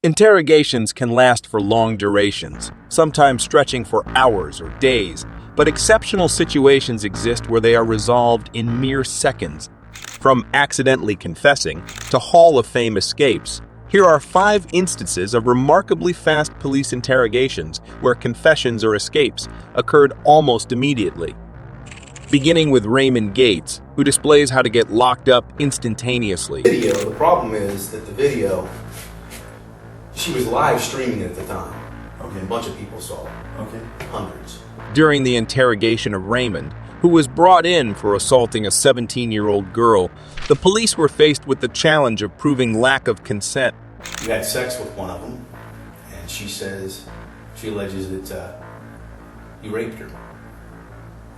Interrogations can last for long durations, sometimes stretching for hours or days, but exceptional situations exist where they are resolved in mere seconds. From accidentally confessing to Hall of Fame escapes, here are 5 instances of remarkably fast police interrogations where confessions or escapes occurred almost immediately. Beginning with Raymond Gates, who displays how to get locked up instantaneously. The problem is that the video, she was live streaming at the time. Okay. A bunch of people saw it. Okay. Hundreds. During the interrogation of Raymond, who was brought in for assaulting a 17-year-old girl, the police were faced with the challenge of proving lack of consent. You had sex with one of them, and she alleges that you raped her.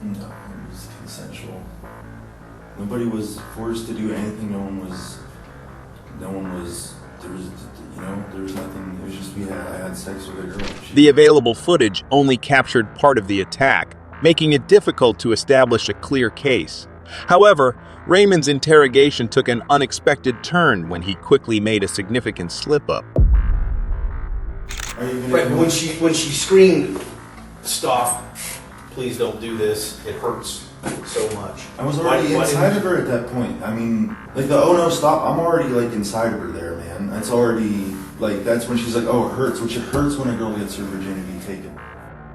No, it was consensual. Nobody was forced to do anything. There was nothing. It was just I had sex with a girl. The available footage only captured part of the attack, making it difficult to establish a clear case. However, Raymond's interrogation took an unexpected turn when he quickly made a significant slip-up. Right, when she screamed, "Stop, please don't do this, it hurts so much." I was already inside of her at that point. I mean, like the "oh no, stop," I'm already like inside of her there, man. That's already, like, that's when she's like, "oh, it hurts," which it hurts when a girl gets her virginity taken.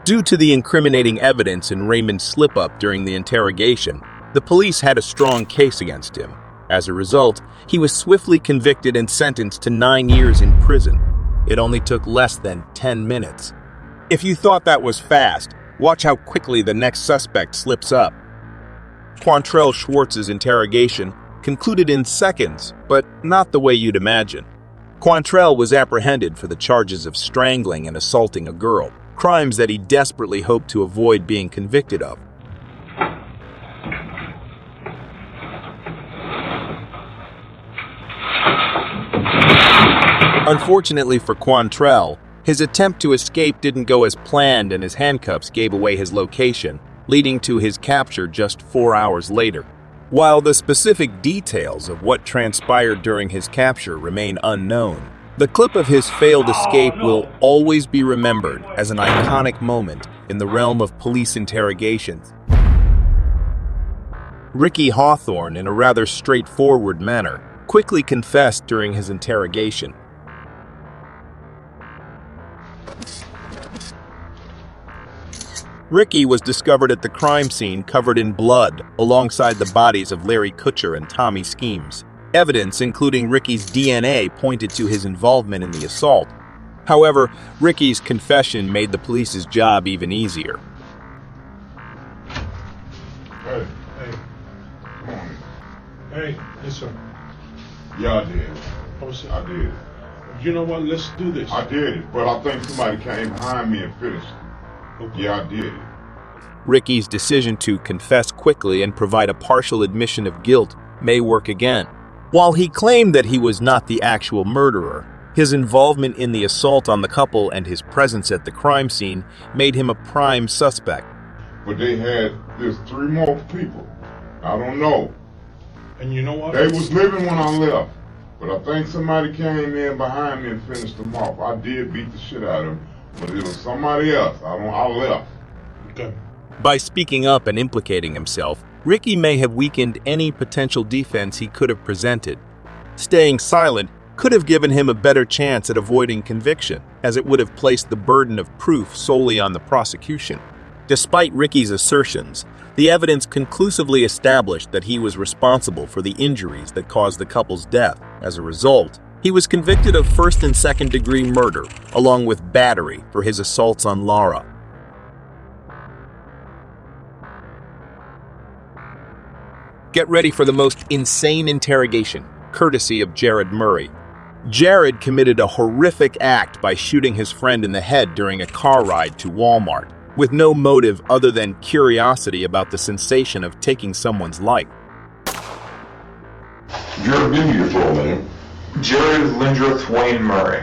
Due to the incriminating evidence in Raymond's slip-up during the interrogation, the police had a strong case against him. As a result, he was swiftly convicted and sentenced to 9 years in prison. It only took less than 10 minutes. If you thought that was fast, watch how quickly the next suspect slips up. Quantrell Schwartz's interrogation concluded in seconds, but not the way you'd imagine. Quantrell was apprehended for the charges of strangling and assaulting a girl, crimes that he desperately hoped to avoid being convicted of. Unfortunately for Quantrell, his attempt to escape didn't go as planned and his handcuffs gave away his location, leading to his capture just 4 hours later. While the specific details of what transpired during his capture remain unknown, the clip of his failed escape will always be remembered as an iconic moment in the realm of police interrogations. Ricky Hawthorne, in a rather straightforward manner, quickly confessed during his interrogation. Ricky was discovered at the crime scene covered in blood, alongside the bodies of Larry Kutcher and Tommy Schemes. Evidence, including Ricky's DNA, pointed to his involvement in the assault. However, Ricky's confession made the police's job even easier. Hey, come on. Hey, yes sir. Yeah, I did. I did. You know what, let's do this. I did it, but I think somebody came behind me and finished it. Okay. Yeah, I did it. Ricky's decision to confess quickly and provide a partial admission of guilt may work again. While he claimed that he was not the actual murderer, his involvement in the assault on the couple and his presence at the crime scene made him a prime suspect. But there's 3 more people. I don't know. And you know what? They was living when I left, but I think somebody came in behind me and finished them off. I did beat the shit out of them, but it was somebody else. I left. Okay. By speaking up and implicating himself, Ricky may have weakened any potential defense he could have presented. Staying silent could have given him a better chance at avoiding conviction, as it would have placed the burden of proof solely on the prosecution. Despite Ricky's assertions, the evidence conclusively established that he was responsible for the injuries that caused the couple's death. As a result, he was convicted of first and second-degree murder, along with battery for his assaults on Laura. Get ready for the most insane interrogation, courtesy of Jared Murray. Jared committed a horrific act by shooting his friend in the head during a car ride to Walmart, with no motive other than curiosity about the sensation of taking someone's life. Jared, give me your full name. Jared Lindroth Wayne Murray.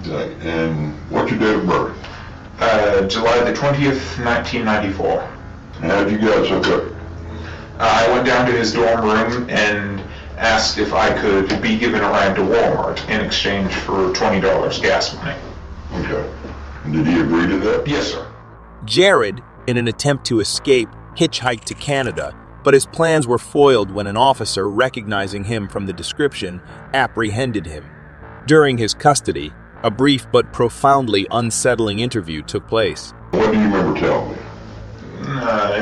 Okay, and what's your date of birth? July the 20th, 1994. How'd you guys hook up? I went down to his dorm room and asked if I could be given a ride to Walmart in exchange for $20 gas money. Okay. And did he agree to that? Yes, sir. Jared, in an attempt to escape, hitchhiked to Canada, but his plans were foiled when an officer, recognizing him from the description, apprehended him. During his custody, a brief but profoundly unsettling interview took place. What do you remember telling me?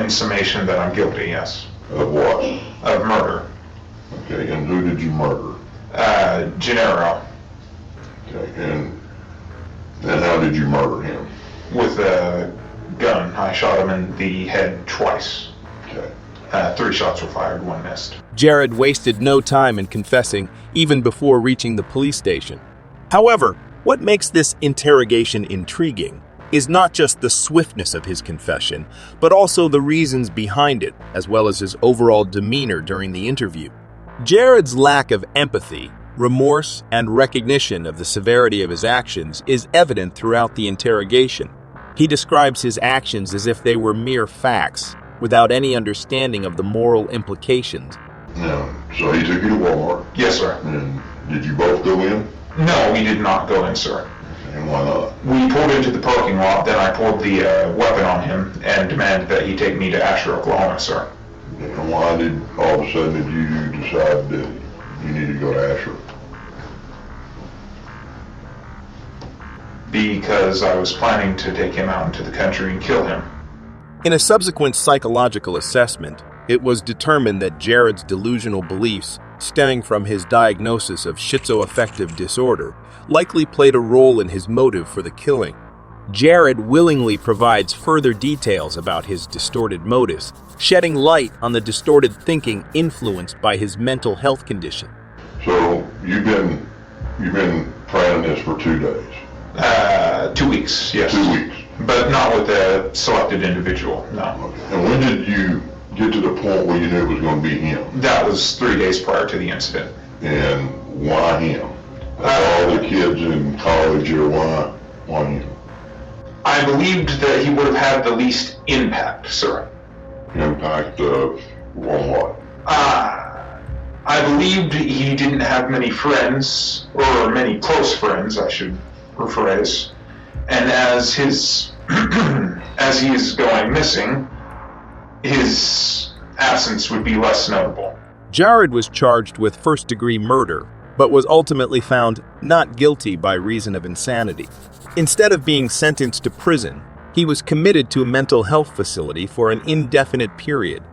In summation that I'm guilty, yes. Of what? Of murder. Okay, and who did you murder? Gennaro. Okay, and how did you murder him? With a gun. I shot him in the head twice. Okay. 3 shots were fired, 1 missed. Jared wasted no time in confessing, even before reaching the police station. However, what makes this interrogation intriguing is not just the swiftness of his confession, but also the reasons behind it, as well as his overall demeanor during the interview. Jared's lack of empathy, remorse, and recognition of the severity of his actions is evident throughout the interrogation. He describes his actions as if they were mere facts, without any understanding of the moral implications. Now, so he took you to Walmart, Yes, sir. and did you both go in? No, we did not go in, sir. And why not? We pulled into the parking lot, then I pulled the weapon on him and demanded that he take me to Asher, Oklahoma, sir. And why did all of a sudden did you decide that you needed to go to Asher? Because I was planning to take him out into the country and kill him. In a subsequent psychological assessment, it was determined that Jared's delusional beliefs, stemming from his diagnosis of schizoaffective disorder, likely played a role in his motive for the killing. Jared willingly provides further details about his distorted motives, shedding light on the distorted thinking influenced by his mental health condition. So you've been planning this for 2 days. 2 weeks, yes. 2 weeks. But not with a selected individual, no. Okay. And when did you get to the point where you knew it was going to be him? That was 3 days prior to the incident. And why him? Of all the kids in college here, why him? I believed that he would have had the least impact, sir. Impact of on what? I believed he didn't have many friends, or many close friends, I should rephrase. And as his, as he is going missing, his absence would be less notable. Jared was charged with first-degree murder, but was ultimately found not guilty by reason of insanity. Instead of being sentenced to prison, he was committed to a mental health facility for an indefinite period.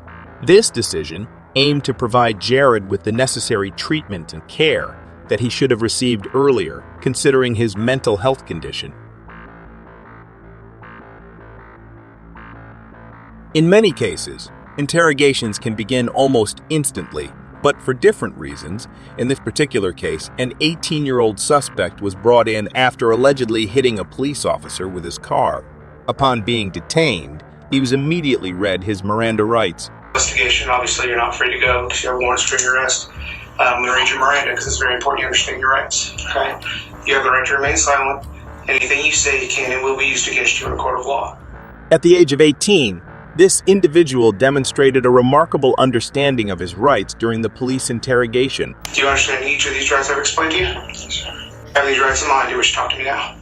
This decision aimed to provide Jared with the necessary treatment and care that he should have received earlier, considering his mental health condition. In many cases, interrogations can begin almost instantly, but for different reasons. In this particular case, an 18-year-old suspect was brought in after allegedly hitting a police officer with his car. Upon being detained, he was immediately read his Miranda rights. Investigation, obviously you're not free to go because you have warrants for your arrest. I'm going to read your Miranda because it's very important you understand your rights. Okay? You have the right to remain silent. Anything you say can and will be used against you in a court of law. At the age of 18, this individual demonstrated a remarkable understanding of his rights during the police interrogation. Do you understand each of these rights I've explained to you? Yes, sir. Have these rights in mind, do you wish to talk to me now?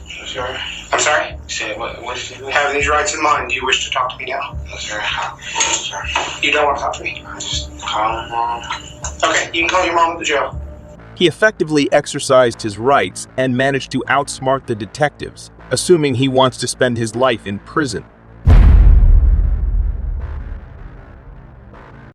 Yes, sir. I'm sorry? Say what did you Having these rights in mind, do you wish to talk to me now? Yes, sir. Yes, sir. You don't want to talk to me? I just call my mom. Okay, you can call your mom at the jail. He effectively exercised his rights and managed to outsmart the detectives, assuming he wants to spend his life in prison.